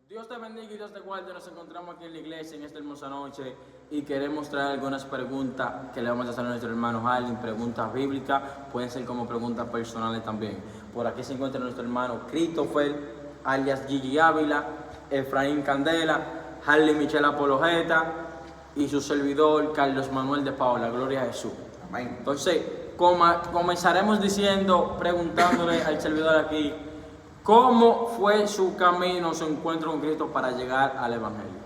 Dios te bendiga y Dios te guarde. Nos encontramos aquí en la iglesia en esta hermosa noche y queremos traer algunas preguntas que le vamos a hacer a nuestro hermano Harlin, preguntas bíblicas, pueden ser como preguntas personales también. Por aquí se encuentra nuestro hermano Christopher, alias Gigi Ávila, Efraín Candela, Harlin Michel Apologeta y su servidor Carlos Manuel de Paola. Gloria a Jesús. Amén. Entonces, comenzaremos diciendo, preguntándole al servidor aquí, ¿cómo fue su camino, su encuentro con Cristo para llegar al Evangelio?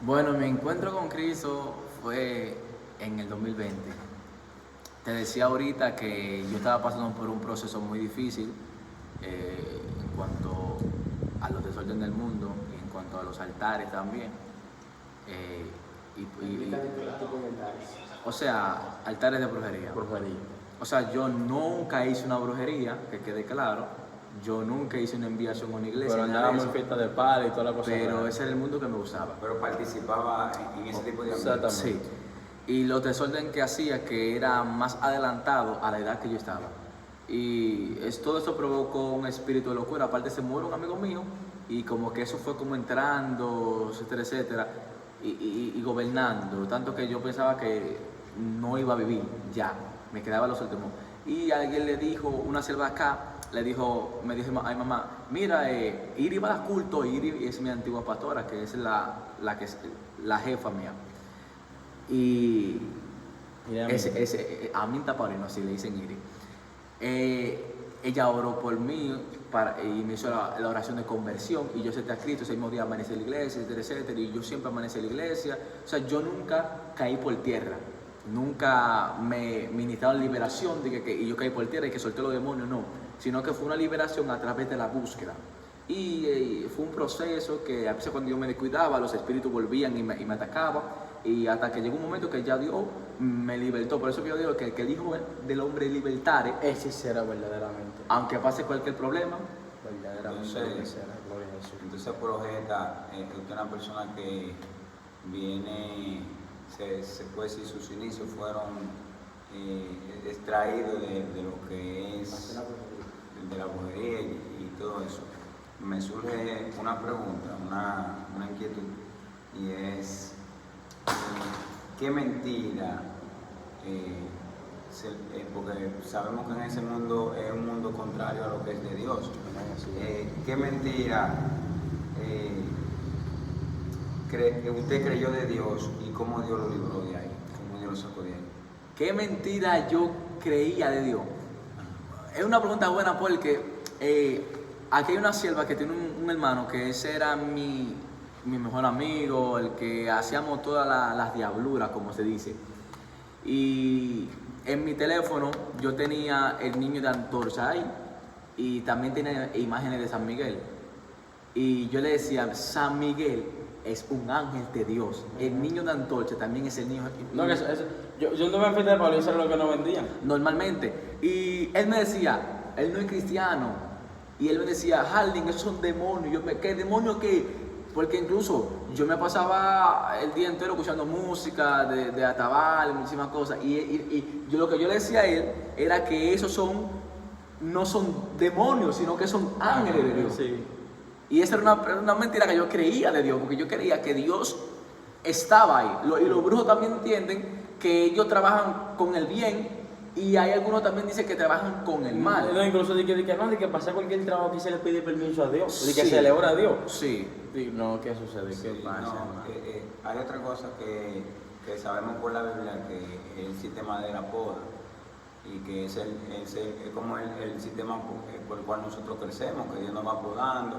Bueno, mi encuentro con Cristo fue en el 2020. Te decía ahorita que yo estaba pasando por un proceso muy difícil en cuanto a los desórdenes del mundo y en cuanto a los altares también. O sea, altares de brujería. O sea, yo nunca hice una brujería, que quede claro. Yo nunca hice una enviación a una iglesia. Pero andábamos en fiesta de padre y toda la cosa. Pero ese era el mundo que me gustaba. Pero participaba en ese tipo de ambiente. Exactamente. Sí. Y los desorden que hacía, que era más adelantado a la edad que yo estaba. Y todo eso provocó un espíritu de locura. Aparte se murió un amigo mío y como que eso fue como entrando, etcétera, etcétera, y gobernando. Tanto que yo pensaba que no iba a vivir ya, me quedaba los últimos. Y alguien le dijo, una sierva acá, me dijo, ay mamá, mira, Iri va a culto. Iri es mi antigua pastora, que es la jefa mía. Y Aminta Paulino, así le dicen Iri. Ella oró por mí y me hizo la oración de conversión. Y yo acepté a Cristo, ese mismo día amanecí en la iglesia, etcétera, etcétera. Y yo siempre amanecí en la iglesia. O sea, yo nunca caí por tierra. Nunca me ministraron liberación y yo caí por tierra y que solté los demonios, no. Sino que fue una liberación a través de la búsqueda. Y fue un proceso que a veces cuando yo me descuidaba, los espíritus volvían y me atacaban. Y hasta que llegó un momento que ya Dios me libertó. Por eso que yo digo que el Hijo del Hombre libertare. Ese será verdaderamente. Aunque pase cualquier problema. Verdaderamente. Entonces Apologeta es una persona que viene, se puede decir, sus inicios fueron extraídos de lo que es de la brujería y todo eso. Me surge una pregunta, una inquietud, y es ¿qué mentira? Porque sabemos que en ese mundo es un mundo contrario a lo que es de Dios. ¿Qué mentira usted creyó de Dios y cómo Dios lo libró de ahí? ¿Cómo Dios lo sacó de ahí? ¿Qué mentira yo creía de Dios? Es una pregunta buena porque aquí hay una sierva que tiene un hermano que ese era mi mejor amigo, el que hacíamos todas las diabluras, como se dice. Y en mi teléfono yo tenía el niño de antorcha ahí y también tenía imágenes de San Miguel. Y yo le decía, San Miguel es un ángel de Dios. El niño de antorcha también es el niño. No, que yo no me enfrenté para eso era lo que no vendían. Normalmente. Y él me decía, él no es cristiano. Y él me decía, Harlin, esos son demonios. ¿Qué demonio qué? Porque incluso yo me pasaba el día entero escuchando música de Atabal, muchísimas cosas. Y lo que yo le decía a él era que esos no son demonios, sino que son ángeles de Dios. Sí. Y esa era una mentira que yo creía de Dios, porque yo creía que Dios estaba ahí. Y los brujos también entienden que ellos trabajan con el bien. Y hay algunos también dicen que trabajan con el mal. No, incluso de que pasa cualquier trabajo que se le pide permiso a Dios, de que Sí. se le ora a Dios. Sí. No, ¿qué sucede? Sí, ¿Qué pasa? no, hay otra cosa que sabemos por la Biblia, que es el sistema de la poda, y que es como el sistema por el cual nosotros crecemos, que Dios nos va podando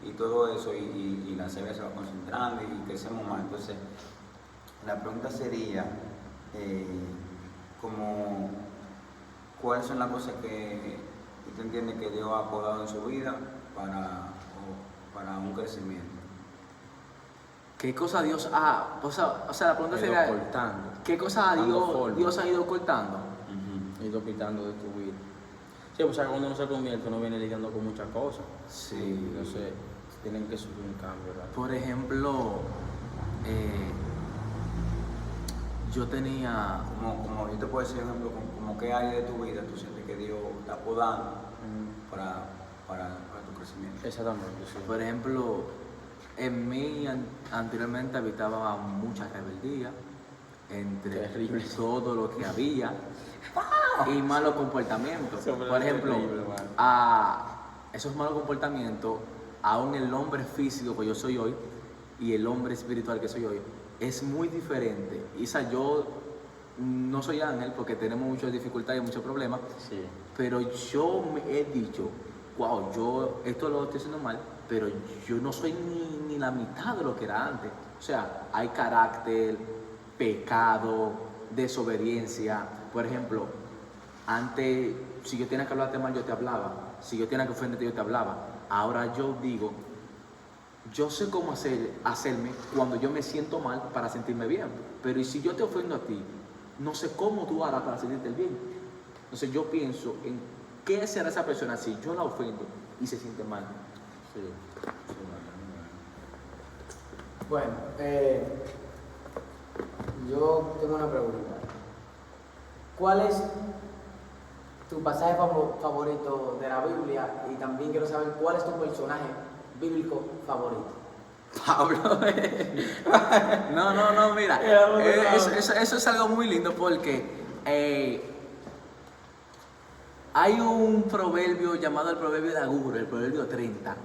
y todo eso, y la savia se va concentrando y crecemos más. Entonces, la pregunta sería, como, ¿cuáles son las cosas que usted entiende que Dios ha podado en su vida para un crecimiento? ¿Qué cosa Dios ha... O sea, la pregunta sería... cortando. ¿Qué cosa Dios ha ido cortando? Y ido quitando de tu vida. Sí, pues cuando uno se convierte, uno viene lidiando con muchas cosas. Sí. Entonces, tienen que subir un cambio, ¿verdad? Por ejemplo, yo tenía... Como yo te puedo decir, por ejemplo, como qué área de tu vida tú sientes que Dios está podando para para tu crecimiento. Exactamente, sí. Por ejemplo, en mí anteriormente habitaba mucha rebeldía entre Terrible. todo lo que había y malos comportamientos. Eso fue Por ejemplo, terrible, mano. a esos malos comportamientos, aún el hombre físico que yo soy hoy y el hombre espiritual que soy hoy, es muy diferente. Isa, yo no soy ángel porque tenemos muchas dificultades y muchos problemas, Sí. pero yo me he dicho, wow, yo esto lo estoy haciendo mal, pero yo no soy ni la mitad de lo que era antes. O sea, hay carácter, pecado, desobediencia. Por ejemplo, antes, si yo tenía que hablarte mal, yo te hablaba. Si yo tenía que ofenderte, yo te hablaba. Ahora yo digo, yo sé cómo hacerme cuando yo me siento mal para sentirme bien. Pero ¿y si yo te ofendo a ti? No sé cómo tú harás para sentirte bien. Entonces yo pienso en qué será esa persona si yo la ofendo y se siente mal. Sí. Bueno, yo tengo una pregunta. ¿Cuál es tu pasaje favorito de la Biblia? Y también quiero saber cuál es tu personaje bíblico favorito. Pablo. No, mira, eso es algo muy lindo porque hay un proverbio llamado el proverbio de Agur, el proverbio 30.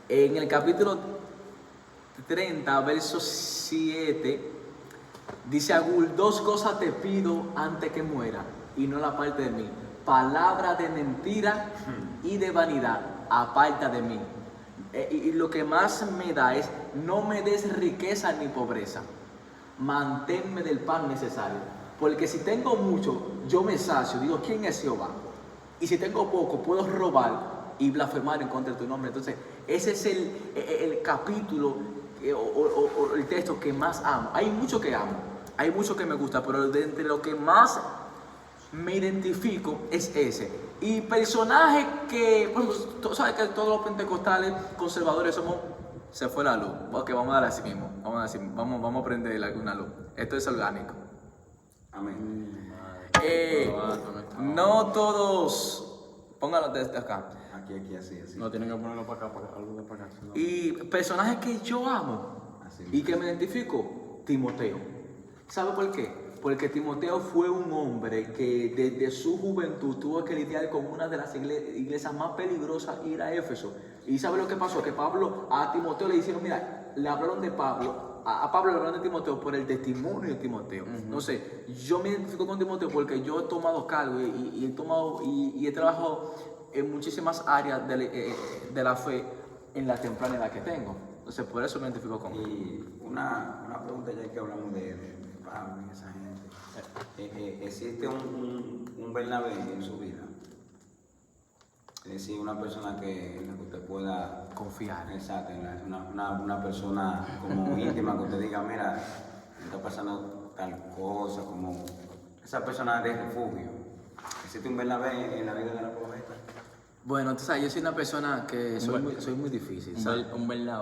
En el capítulo 30, verso 7, dice Agur, 2 cosas te pido antes que muera y no la parte de mí. Palabra de mentira y de vanidad, aparta de mí. Y lo que más me da es, no me des riqueza ni pobreza, manténme del pan necesario. Porque si tengo mucho, yo me sacio, digo, ¿quién es Jehová? Y si tengo poco, puedo robar y blasfemar en contra de tu nombre. Entonces, ese es el capítulo o el texto que más amo. Hay mucho que amo, hay mucho que me gusta, pero de entre lo que más me identifico es ese. Y personajes que, pues, tú sabes que todos los pentecostales conservadores somos, se fue la luz. Ok, vamos a dar así mismo, vamos a prender una luz. Esto es orgánico. Amén. No todos, póngalo desde acá. Aquí, así. No, tienen que ponerlo para acá, algo para acá. No. Y personajes que yo amo Así y que me identifico, Timoteo. ¿Sabe por qué? Porque Timoteo fue un hombre que desde su juventud tuvo que lidiar con una de las iglesias más peligrosas, ir a Éfeso. ¿Y sabe lo que pasó? Que a Timoteo le dijeron, mira, le hablaron de Pablo, a Pablo le hablaron de Timoteo por el testimonio de Timoteo. Entonces, yo me identifico con Timoteo porque yo he tomado cargo y he trabajado en muchísimas áreas de la fe en la temprana edad que tengo. Entonces, por eso me identifico con él. Y una pregunta ya que hablamos de Pablo y esa gente. ¿Existe un Bernabé en su vida? Es decir, una persona en la que usted pueda Confiar. exacto, una persona como íntima que usted diga, mira, me está pasando tal cosa, como esa persona de refugio. ¿Existe un Bernabé en la vida de la profeta? Bueno, tú sabes, yo soy una persona que soy muy difícil, ¿sabes? Un verdad,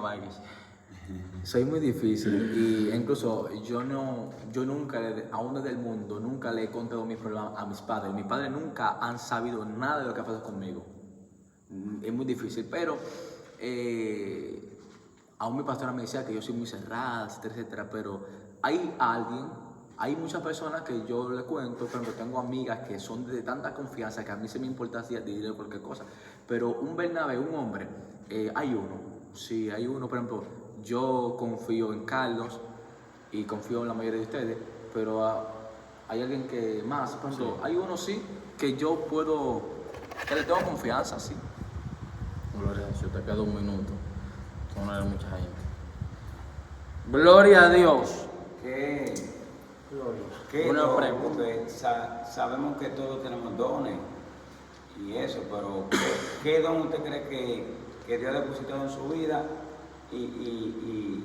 Soy muy difícil y incluso yo nunca, aún desde el mundo, nunca le he contado mis problemas a mis padres. Mis padres nunca han sabido nada de lo que ha pasado conmigo. Es muy difícil, pero aún mi pastora me decía que yo soy muy cerrada, etcétera, etcétera, pero hay muchas personas que yo le cuento, por ejemplo, tengo amigas que son de tanta confianza que a mí se me importa si diré cualquier cosa, pero un Bernabé, un hombre, hay uno, sí, hay uno, por ejemplo, yo confío en Carlos y confío en la mayoría de ustedes, pero hay alguien que más, por ejemplo, Sí. hay uno sí que yo puedo, que le tengo confianza, sí. Gloria a Dios, te queda un minuto. No hay mucha gente. Gloria a Dios. ¿Qué Una don? pregunta. Porque sabemos que todos tenemos dones y eso, pero ¿qué don usted cree que Dios ha depositado en su vida y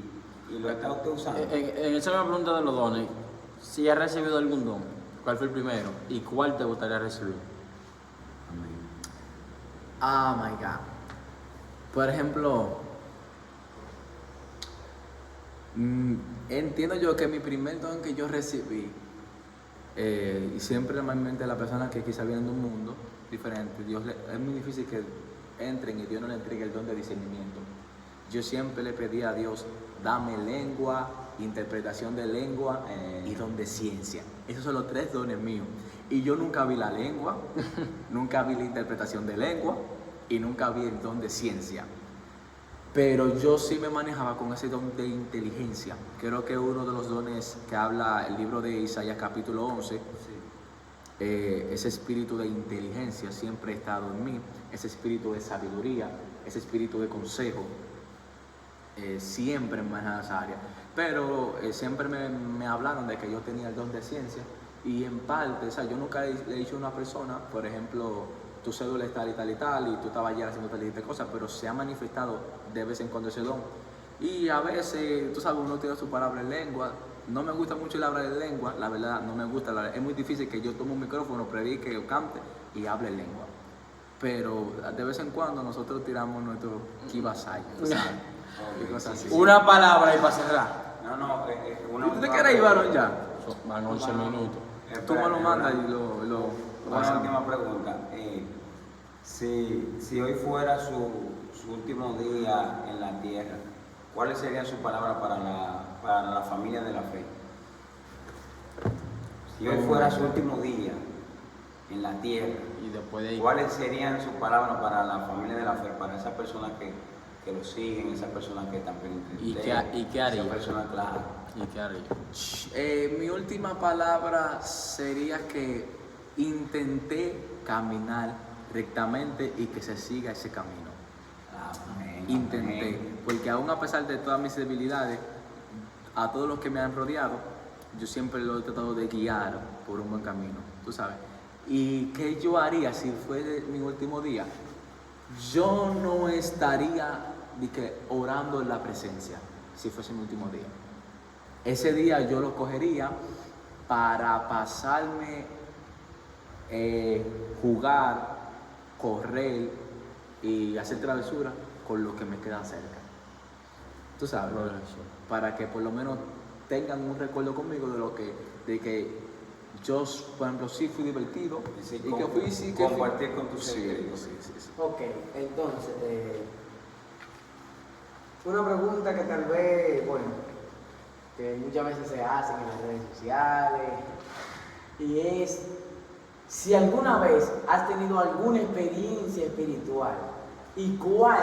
lo está usted usando? En esa misma pregunta de los dones, si has recibido algún don, ¿cuál fue el primero? ¿Y cuál te gustaría recibir? Amén. Oh my God. Por ejemplo, entiendo yo que mi primer don que yo recibí, y siempre normalmente la persona que quizá viene de un mundo diferente, es muy difícil que entren y Dios no le entregue el don de discernimiento. Yo siempre le pedí a Dios, dame lengua, interpretación de lengua y don de ciencia. Esos son los 3 dones míos. Y yo nunca vi la lengua, nunca vi la interpretación de lengua y nunca vi el don de ciencia. Pero yo sí me manejaba con ese don de inteligencia. Creo que uno de los dones que habla el libro de Isaías capítulo 11, ese espíritu de inteligencia siempre ha estado en mí, ese espíritu de sabiduría, ese espíritu de consejo, siempre en esa área. Pero siempre me hablaron de que yo tenía el don de ciencia y en parte, o sea, yo nunca le he dicho a una persona, por ejemplo, tu cédula es tal y tal y tal y tú estabas ayer haciendo tal y tal cosa, pero se ha manifestado de vez en cuando ese don. Y a veces, tú sabes, uno tiene su palabra en lengua. No me gusta mucho el hablar en lengua, la verdad, no me gusta. Es muy difícil que yo tome un micrófono, predique o cante y hable en lengua. Pero de vez en cuando nosotros tiramos nuestro kibasai, ¿sabes? Y cosas así. Una palabra y para cerrar. No, ¿Y tú te quieres ir, varón, ya? Van 11 minutos. Tú me lo mandas y lo Una hacemos. última pregunta. Si hoy fuera su último día en la tierra, ¿cuáles serían sus palabras para la familia de la fe? Si hoy fuera su último día en la tierra, Y después de ahí. ¿cuáles serían sus palabras para la familia de la fe, para esas personas que lo siguen, esas personas que están pendientes? ¿Y qué haría? Esas personas, claro. ¿Y qué haría? Mi última palabra sería que intenté caminar rectamente y que se siga ese camino. Amén, Intenté, amén. porque aún a pesar de todas mis debilidades, a todos los que me han rodeado, yo siempre lo he tratado de guiar por un buen camino, tú sabes. ¿Y qué yo haría si fuese mi último día? Yo no estaría orando en la presencia si fuese mi último día. Ese día yo lo cogería para pasarme, jugar, correr y hacer travesura con los que me quedan cerca. Tú sabes, para que por lo menos tengan un recuerdo conmigo de que yo, por ejemplo, sí fui divertido y que fui compartir con tus sí, seres. sí. Ok, entonces, una pregunta que tal vez, bueno, que muchas veces se hacen en las redes sociales, y es si alguna vez has tenido alguna experiencia espiritual y cuál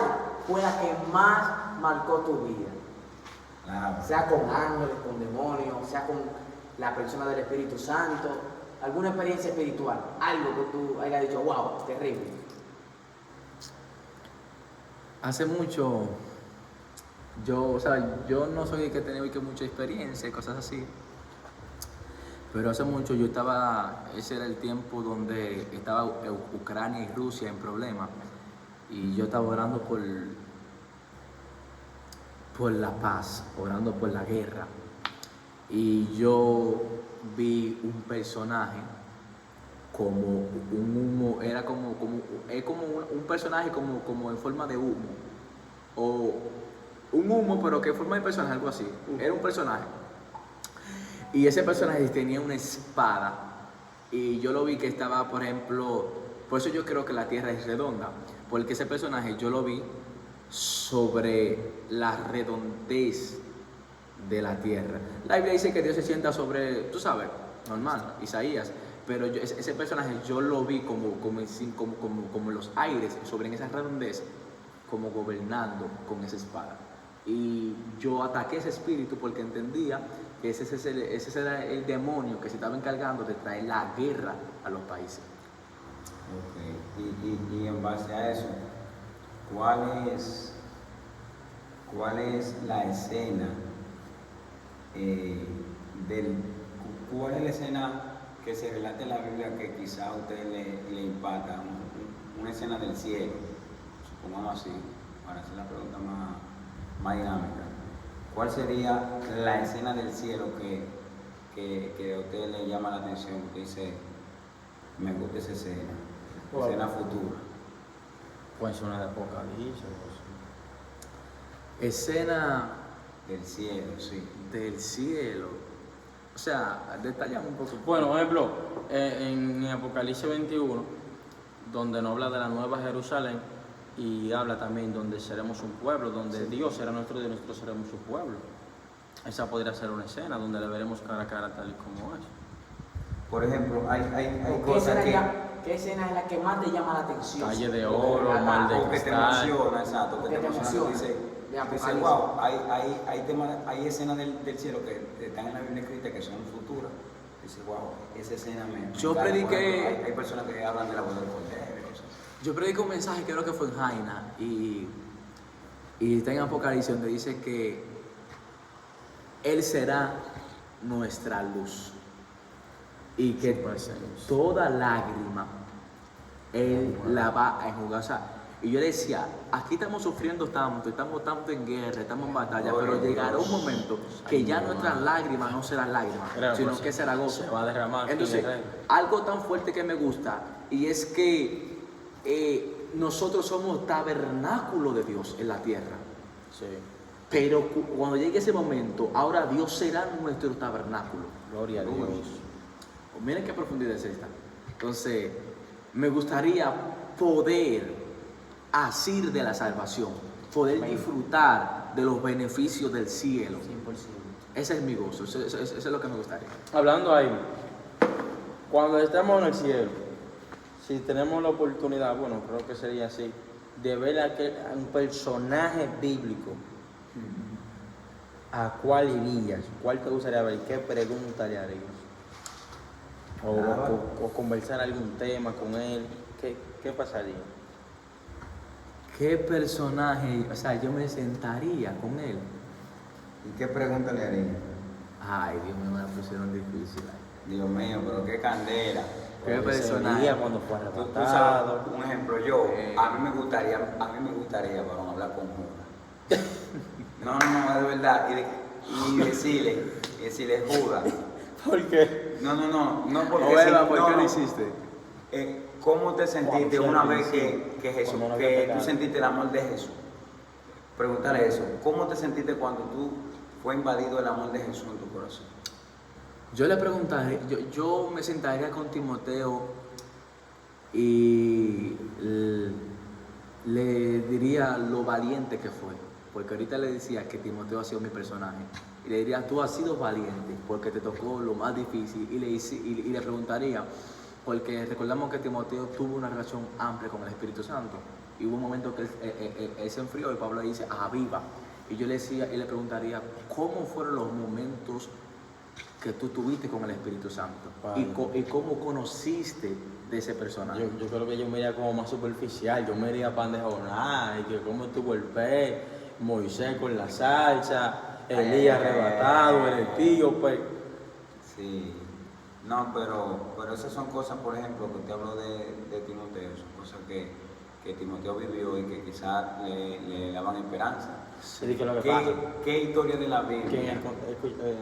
fue la que más marcó tu vida, Claro. sea con ángeles, con demonios, sea con la persona del Espíritu Santo, alguna experiencia espiritual, algo que tú hayas dicho, wow, terrible. Hace mucho, yo no soy el que tenía mucha experiencia y cosas así, pero hace mucho ese era el tiempo donde estaba Ucrania y Rusia en problemas, y yo estaba orando por la paz, orando por la guerra, y yo vi un personaje como un humo, era como un personaje como en forma de humo, o un humo pero que en forma de personaje, algo así, era un personaje, y ese personaje tenía una espada, y yo lo vi que estaba, por ejemplo, por eso yo creo que la tierra es redonda, porque ese personaje yo lo vi sobre la redondez de la tierra. La Biblia dice que Dios se sienta sobre, tú sabes, normal, Isaías, pero ese personaje yo lo vi como en los aires, sobre esa redondez, como gobernando con esa espada. Y yo ataqué ese espíritu porque entendía que ese era el demonio que se estaba encargando de traer la guerra a los países. Ok. Y en base a eso, ¿cuál es la escena cuál es la escena que se relata en la Biblia que quizá a usted le impacta? Una escena del cielo, supongamos así, para hacer la pregunta más dinámica. ¿Cuál sería la escena del cielo que a usted le llama la atención? Usted dice, me gusta esa escena, escena futura. Puede ser una de Apocalipsis o así. Escena Del cielo, sí. del cielo. O sea, detallame un poco. Bueno, por ejemplo, en Apocalipsis 21, donde nos habla de la Nueva Jerusalén y habla también donde seremos un pueblo, donde Dios será nuestro Dios y nosotros seremos su pueblo. Esa podría ser una escena donde le veremos cara a cara tal y como es. Por ejemplo, hay ¿Qué cosas escena, que... ¿Qué escena es la que más te llama la atención? Calle de oro, mar de O que te cristal. emociona, exacto, que te emociona. Dice, De Apocalipsis. wow, hay escenas del cielo que están en la Biblia escritas que son futuras. Dice, wow, esa escena me Yo encanta. prediqué- Por ejemplo, hay personas que hablan de la voz del Cordero y cosas. Yo predico un mensaje, creo que fue en Jaina, y está en Apocalipsis donde dice que Él será nuestra luz y que toda lágrima Él la va a enjugar. O sea, y yo decía, aquí estamos sufriendo tanto, estamos tanto en guerra, estamos en batalla, pero llegará un momento que ya nuestras lágrimas no serán lágrimas, sino que será gozo. Se va a derramar. Entonces, algo tan fuerte que me gusta, y es que nosotros somos tabernáculo de Dios en la tierra. Sí, Pero cuando llegue ese momento, ahora Dios será nuestro tabernáculo. gloria a Dios. Miren qué profundidad es esta. Entonces, me gustaría poder asir de la salvación, poder disfrutar de los beneficios del cielo. 100%. Ese es mi gozo, eso es lo que me gustaría. Hablando ahí, cuando estemos en el cielo, si tenemos la oportunidad, bueno, creo que sería así, de ver a un personaje bíblico, ¿a cuál irías? ¿Cuál te gustaría ver? ¿Qué pregunta le harías? O conversar algún tema con él. ¿Qué pasaría? ¿Qué personaje? O sea, yo me sentaría con él. ¿Y qué pregunta le haría? Ay, Dios mío, me la pusieron difícil. Dios mío, pero qué candela. ¿Qué Ese personaje? día cuando fue Tú arrebatado. sabes, un ejemplo, yo, a mí me gustaría, varón, hablar con Judas. No, de verdad, y decirle, Judas. ¿Por qué? No, porque Eva, sí, ¿por no, qué lo no. hiciste? ¿Cómo te sentiste Cuando una fue vez al que principio, Jesús, cuando no había que pecado? tú sentiste el amor de Jesús? Pregúntale eso. ¿Cómo te sentiste cuando tú fue invadido el amor de Jesús en tu corazón? Yo le preguntaría, yo me sentaría con Timoteo y le diría lo valiente que fue, porque ahorita le decía que Timoteo ha sido mi personaje, y le diría, tú has sido valiente porque te tocó lo más difícil, y le preguntaría, porque recordamos que Timoteo tuvo una relación amplia con el Espíritu Santo, y hubo un momento que él se enfrió y Pablo le dice, aviva, y yo le decía, y le preguntaría, ¿cómo fueron los momentos que tú tuviste con el Espíritu Santo? Y cómo conociste de ese personaje. Yo creo que yo me iría como más superficial. Yo me iría pan de jornada y que cómo estuvo el pez, Moisés con la salsa, Elías arrebatado, el tío, pues. Sí. No, pero esas son cosas, por ejemplo, que te hablo de Timoteo, son cosas que Timoteo vivió y que quizás le daban esperanza. Sí, que lo que pasa. ¿Qué historia de la Que Biblia?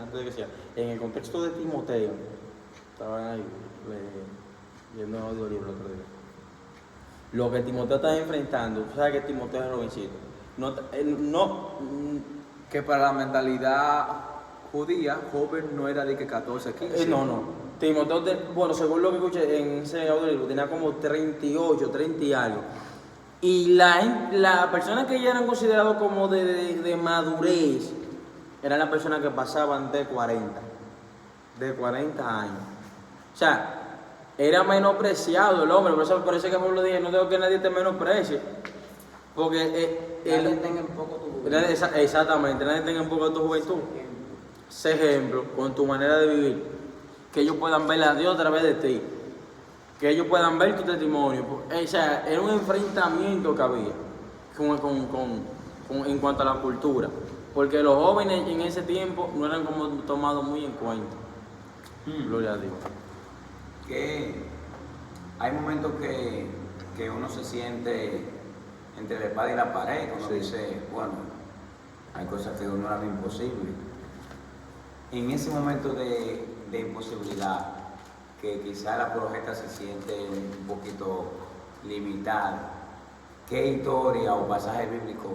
antes de que sea, en el contexto de Timoteo, estaba ahí viendo un audiolibro el otro día. Lo que Timoteo está enfrentando, tú sabes que Timoteo es jovencito. Que para la mentalidad judía, joven no era de que 14, 15. No. Timoteo, bueno, según lo que escuché en ese audiolibro, tenía como 38, 30 y algo. Y las personas que ya eran consideradas como de madurez eran las personas que pasaban de 40 años. O sea, era menospreciado el hombre, por eso que Pablo dice, no tengo que nadie te menosprecie. Porque Nadie tenga en poco tu juventud. exactamente, nadie tenga en poco tu juventud. Sé ejemplo con tu manera de vivir, que ellos puedan ver a Dios a través de ti, que ellos puedan ver tu testimonio. O sea, era un enfrentamiento que había en cuanto a la cultura, porque los jóvenes en ese tiempo no eran como tomados muy en cuenta. Gloria a Dios. Que hay momentos que uno se siente entre la espada y la pared, uno dice, bueno, hay cosas que uno era imposible. En ese momento de imposibilidad, que quizá la profeta se siente un poquito limitada, ¿qué historia o pasaje bíblico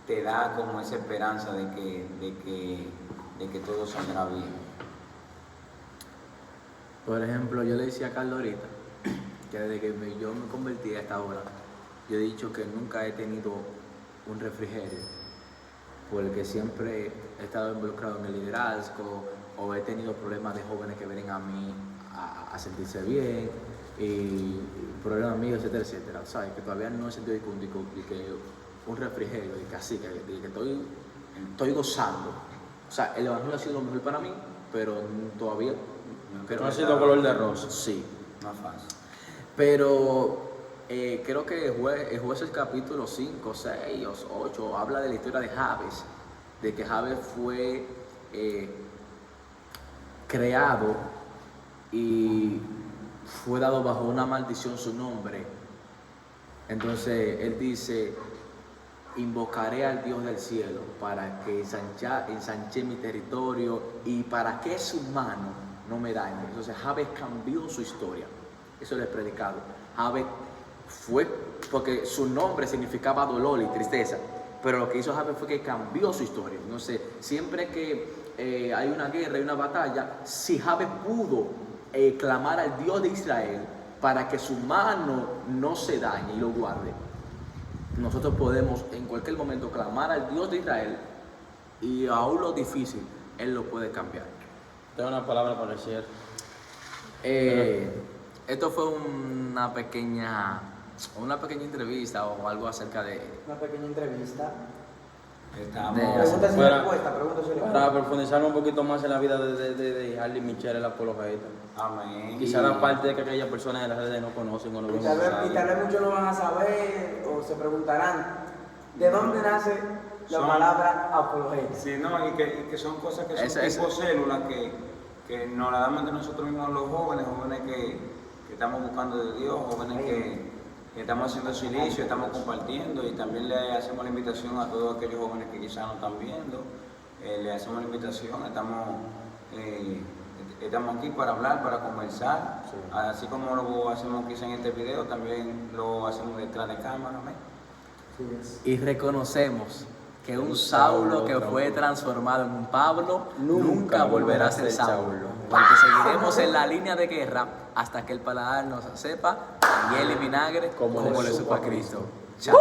te da como esa esperanza de que todo saldrá bien? Por ejemplo, yo le decía a Carlos ahorita que desde que yo me convertí a esta hora, yo he dicho que nunca he tenido un refrigerio, porque siempre he estado involucrado en el liderazgo o he tenido problemas de jóvenes que vienen a mí a sentirse bien y problemas míos, etcétera, etcétera. ¿Sabes? Que todavía no he sentido que un refrigerio, y que así, que estoy gozando. O sea, el evangelio ha sido lo mejor para mí, pero todavía No ha sido color de rosa. sí. Más fácil. Pero creo que el jueces capítulo 5, 6 o 8 habla de la historia de Jabes, de que Jabes fue creado y fue dado bajo una maldición su nombre. Entonces él dice, invocaré al Dios del cielo para que ensanche mi territorio y para que su mano no me dañe. Entonces Jabes cambió su historia. Eso lo he predicado. Jabes fue, porque su nombre significaba dolor y tristeza, pero lo que hizo Jabes fue que cambió su historia. Entonces, siempre que hay una guerra, hay una batalla, si Jabes pudo clamar al Dios de Israel para que su mano no se dañe y lo guarde, nosotros podemos en cualquier momento clamar al Dios de Israel y aún lo difícil, Él lo puede cambiar. Tengo una palabra para decir. Esto fue una pequeña entrevista o algo acerca de... Una pequeña entrevista. Estamos. Preguntas y Para- respuestas, preguntas y Para respuestas. profundizar un poquito más en la vida de Harley Michel, el apologeta. Amén. Quizá la parte de que aquellas personas de las redes no conocen o no Y ven tal necesario. vez muchos no van a saber o se preguntarán, ¿de dónde nace la Son- palabra apologeta? Sí, no, y que son cosas que son Esa- tipo células que nos la damos entre nosotros mismos los jóvenes que estamos buscando de Dios, jóvenes que estamos haciendo silicio, estamos compartiendo y también le hacemos la invitación a todos aquellos jóvenes que quizás no están viendo, le hacemos la invitación, estamos aquí para hablar, para conversar, Sí. así como lo hacemos quizás en este video, también lo hacemos detrás de cámara, ¿ves? Sí, es. Y reconocemos que un Saulo que fue transformado en un Pablo nunca volverá a ser Saulo, porque seguiremos en la línea de guerra hasta que el paladar nos sepa miel y vinagre como le supo a Cristo. Chao.